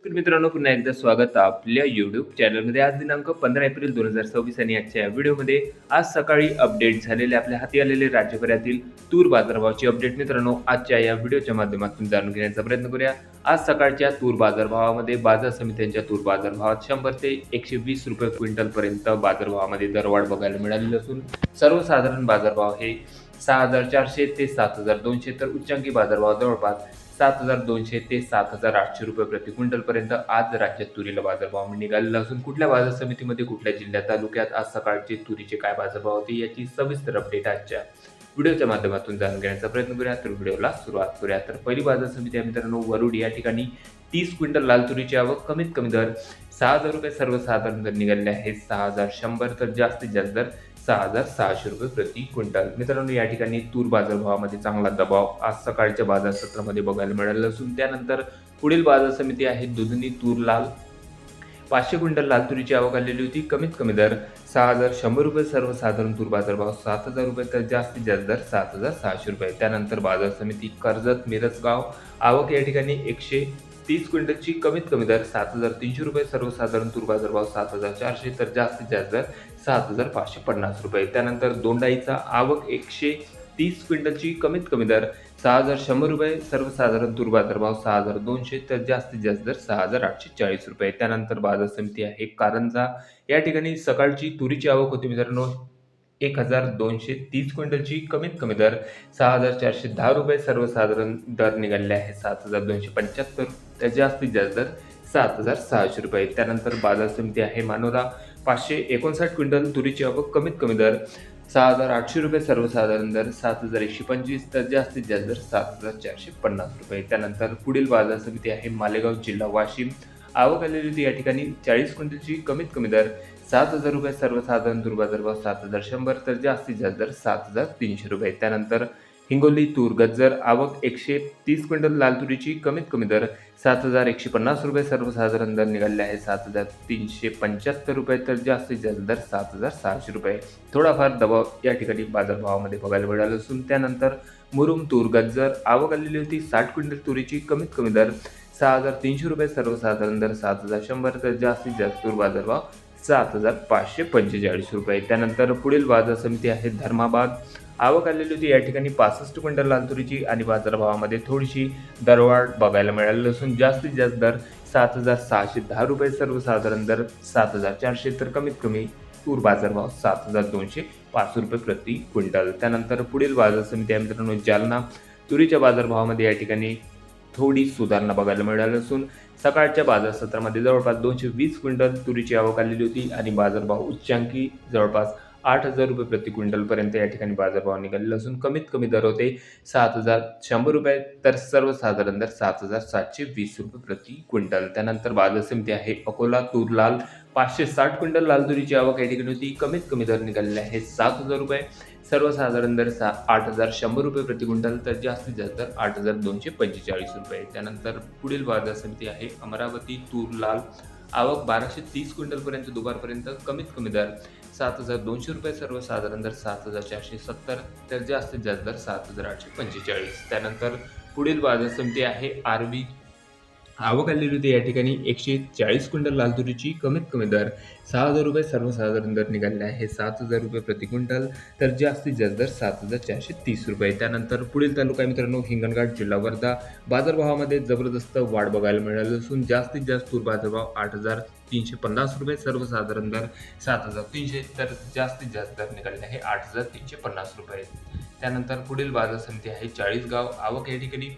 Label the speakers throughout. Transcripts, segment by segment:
Speaker 1: तर मित्रांनो, पुन्हा एकदा स्वागत आहे आपल्या YouTube चॅनलमध्ये. आज दिनांक 15 एप्रिल 2026 आणि आजच्या या व्हिडिओमध्ये आज सकाळी अपडेट झालेले आपल्या हाती आलेले राज्यभरातील तूर बाजारभावाची अपडेट मित्रांनो आजच्या या व्हिडिओच्या माध्यमातून जाणून घेण्याचा प्रयत्न करूया. आज सकाळच्या तूर बाजारभावामध्ये बाजार समित्यांच्या तूर बाजारभावात 100 ते 120 रुपये क्विंटलपर्यंत बाजारभावामध्ये दरवाढ बघायला मिळालेली असून सर्वसाधारण बाजारभाव हे 6,400 ते 7,200 तर उच्चांकी बाजारभाव जवळपास 7,200 ते 7,800 रुपये प्रति क्विंटलपर्यंत आज राज्यात तुरीला बाजारभाव निघालेला असून कुठल्या बाजार समितीमध्ये कुठल्या जिल्ह्यात तालुक्यात आज सकाळचे तुरीचे काय बाजारभाव होते याची सविस्तर अपडेट आजच्या व्हिडिओच्या माध्यमातून जाणून घेण्याचा प्रयत्न करूया. तर व्हिडिओला सुरुवात करूया. तर पहिली बाजार समिती आहे मित्रांनो वरुड. या ठिकाणी 30 क्विंटल लाल तुरीची आवक कमीत कमी दर 6,000 रुपये सर्वसाधारण दर निघालेले आहे. 6,100 तर जास्तीत जास्त दर 6,600 रुपये प्रति क्विंटल. मित्रांनो, या ठिकाणी तूर बाजारभावामध्ये चांगला दबाव आज सकाळच्या बाजार सत्रामध्ये बघायला मिळाला असून त्यानंतर पुढील बाजार समिती आहे दुधनी तूर लाल. 500 क्विंटल लाल तुरीची आवक आलेली होती. कमीत कमी दर 6,100 रुपये सर्वसाधारण तूर बाजारभाव 7,000 रुपये तर जास्तीत जास्त दर 7,600 रुपये. त्यानंतर बाजार समिती कर्जत मिरजगाव. आवक या ठिकाणी 130 क्विंटलची. कमीत कमी दर 7,300 रुपये सर्वसाधारण तूर बाजारभाव 7,400 तर जास्तीत जास्त दर 7,550 रुपये. त्यानंतर दोंडाईचा आवक 130 क्विंटलची. कमीत कमी दर 6,100 रुपये सर्वसाधारण तूर बाजारभाव 6,200 तर जास्तीत जास्त दर 6,840 रुपये. त्यानंतर बाजार समिती आहे कारंजा. या ठिकाणी सकाळची तुरीची आवक होती मित्रांनो 1,230 क्विंटलची. कमीत कमी दर 6,410 रुपये सर्वसाधारण दर निघालेले आहे 7,275 तर जास्तीत जास्त दर 7,600 रुपये. त्यानंतर बाजार समिती आहे मानोरा. 559 क्विंटल तुरीची आवक. कमीत कमी दर 6,800 रुपये सर्वसाधारण दर 7,125 तर जास्तीत जास्त दर 7,450 रुपये. त्यानंतर पुढील बाजार समिती आहे मालेगाव जिल्हा वाशिम. आवक आलेली होती या ठिकाणी 40 क्विंटलची. कमीत कमी दर 7,000 रुपये सर्वसाधारण तूर बाजारभाव 7,100 तर जास्तीत जास्त दर 7,300 रुपये. त्यानंतर हिंगोली तूर गज्जर. आवक 130 क्विंटल लाल तुरीची. कमीत कमी दर 7,150 रुपये सर्वसाधारण दर निघालेले आहे 7,375 रुपये तर जास्तीत जास्त दर 7,600 रुपये. थोडाफार दबाव या ठिकाणी बाजारभावामध्ये बघायला मिळाला असून त्यानंतर मुरुम तूर गज्जर. आवक आलेली होती 60 क्विंटल तुरीची. कमीत कमी दर 6,300 रुपये सर्वसाधारण दर 7,100 तर जास्तीत जास्त तूर बाजारभाव 7,545 रुपये. त्यानंतर पुढील बाजार समिती आहे धर्माबाद. आवक आलेली होती या ठिकाणी 65 क्विंटल लाल तुरीची आणि बाजारभावामध्ये थोडीशी दरवाढ बघायला मिळाली असून जास्तीत जास्त दर 7,610 रुपये सर्वसाधारण दर 7,400 तर कमीत कमी तूर बाजारभाव 7,205 रुपये प्रति क्विंटल. त्यानंतर पुढील बाजार समिती आहे मित्रांनो जालना. तुरीच्या बाजारभावामध्ये या ठिकाणी थोडी सुधारणा बघायला मिळाली असून सकाळच्या बाजार सत्रामध्ये जवळपास 220 क्विंटल तुरीची आवक आलेली होती आणि बाजारभाव उच्चांकी जवळपास 8,000 रुपये प्रति क्विंटलपर्यंत या ठिकाणी बाजारभाव निघालेला असून कमीत कमी दर होते 7,100 रुपये तर सर्वसाधारण दर 7,720 रुपये प्रति क्विंटल. त्यानंतर बाजार समिती आहे अकोला तूर लाल. 560 क्विंटल लाल तुरीची आवक या ठिकाणी होती. कमीत कमी दर निघालेले आहे 7,000 रुपये सर्वसाधारण दर 8,100 रुपये प्रति क्विंटल तर जास्तीत जास्त दर 8,245 रुपये. त्यानंतर पुढील बाजार समिती आहे अमरावती तूर लाल. आवक 1,230 क्विंटलपर्यंत दुपारपर्यंत. कमीत कमी दर 7,200 रुपये सर्वसाधारण दर 7,470 तर जास्तीत जास्त दर 7,845. त्यानंतर पुढील बाजार समिती आहे आरवी. आवक आलेली होती या ठिकाणी 140 क्विंटल लाल तुरीची. कमीत कमी दर 6,000 रुपये सर्वसाधारण दर निघालेले आहे 7,000 रुपये प्रति क्विंटल तर जास्तीत जास्त दर 7,430 रुपये. त्यानंतर पुढील तालुका मित्रांनो हिंगणघाट जिल्हा वर्धा. बाजारभावामध्ये जबरदस्त वाढ बघायला मिळाली असून जास्तीत जास्त तूर बाजारभाव 8,350 रुपये सर्वसाधारण दर 7,300 तर जास्तीत जास्त दर निघालेले आहे 8,350 रुपये. त्यानंतर पुढील बाजार समिती आहे चाळीसगाव. आवक या ठिकाणी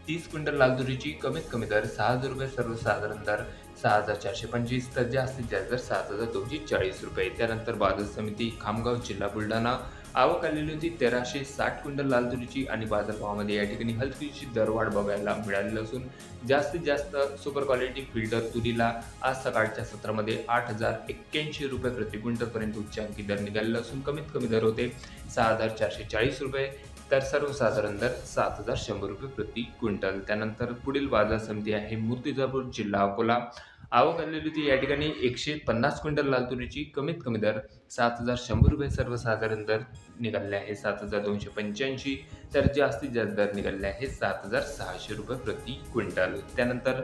Speaker 1: 30 क्विंटल लाल तुरीची. कमीत कमी दर 6,000 रुपये सर्वसाधारण दर 6,425 तर जास्तीत जास्त दर 7,240 रुपये. त्यानंतर बाजार समिती खामगाव जिल्हा बुलढाणा. आवक आलेली होती 1,360 क्विंटल लाल तुरीची आणि बाजारभावामध्ये या ठिकाणी हलकीशी दरवाढ बघायला मिळालेली असून जास्तीत जास्त सुपर क्वालिटी फिल्टर तुरीला आज सकाळच्या सत्रामध्ये 8,081 रुपये प्रति क्विंटलपर्यंत उच्चांकी दर निघालेला असून कमीत कमी दर होते 6,440 रुपये तर सर्वसाधारण दर 7,100 रुपये प्रति क्विंटल. त्यानंतर पुढील बाजार समिती आहे मूर्तिजापूर जिल्हा अकोला. आवक आलेली होती या ठिकाणी 150 क्विंटल लाल तुरीची. कमीत कमी दर 7,100 रुपये सर्वसाधारण दर निघालेले आहे 7,285 तर जास्तीत जास्त दर निघालेले आहे 7,600 रुपये प्रति क्विंटल. त्यानंतर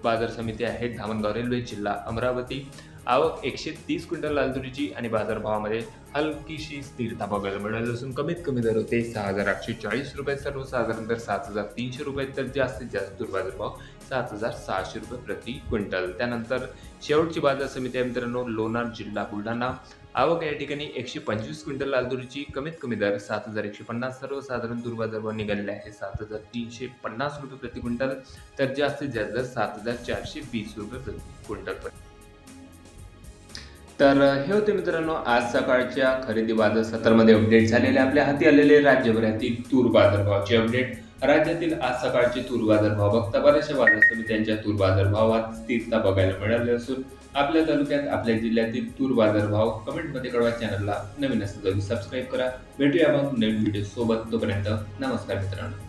Speaker 1: बाजार समिती आहेत धामणगाव रेल्वे जिल्हा अमरावती. आवक 130 क्विंटल लाल तुरीची आणि बाजारभावामध्ये हलकीशी स्थिरता बघायला मिळाली असून कमीत कमी दर होते 6,840 रुपये, सर्वसाधारण दर 7,300 रुपये, तर जास्तीत जास्त तूर बाजारभाव 7,600 रुपये प्रति क्विंटल. त्यानंतर शेवटची बाजार समिती आहे मित्रांनो लोणार जिल्हा बुलढाणा. आवक या ठिकाणी 125 क्विंटल लाल तुरीची, कमीत कमी दर 7,150, सर्वसाधारण तूर बाजारभाव निघालेले आहे 7,350 रुपये प्रति क्विंटल, तर जास्तीत जास्त दर 7,420 रुपये प्रति क्विंटल. तर हे होते मित्रांनो आज सकाळच्या खरेदी बाजार सत्रामध्ये अपडेट झालेले आपल्या हाती आलेले राज्यभरातील तूर बाजारभावाचे अपडेट. राज्यातील आज सकाळचे तूर बाजारभाव बघता बऱ्याचशा बाजार समित्यांच्या तूर बाजारभावात स्थिरता बघायला मिळाली असून आपल्या तालुक्यात आपल्या जिल्ह्यातील तूर बाजारभाव कमेंटमध्ये कळवा. चॅनलला नवीन असेल तर सबस्क्राईब करा. भेटूया मग नवीन व्हिडिओ सोबत. तोपर्यंत नमस्कार मित्रांनो.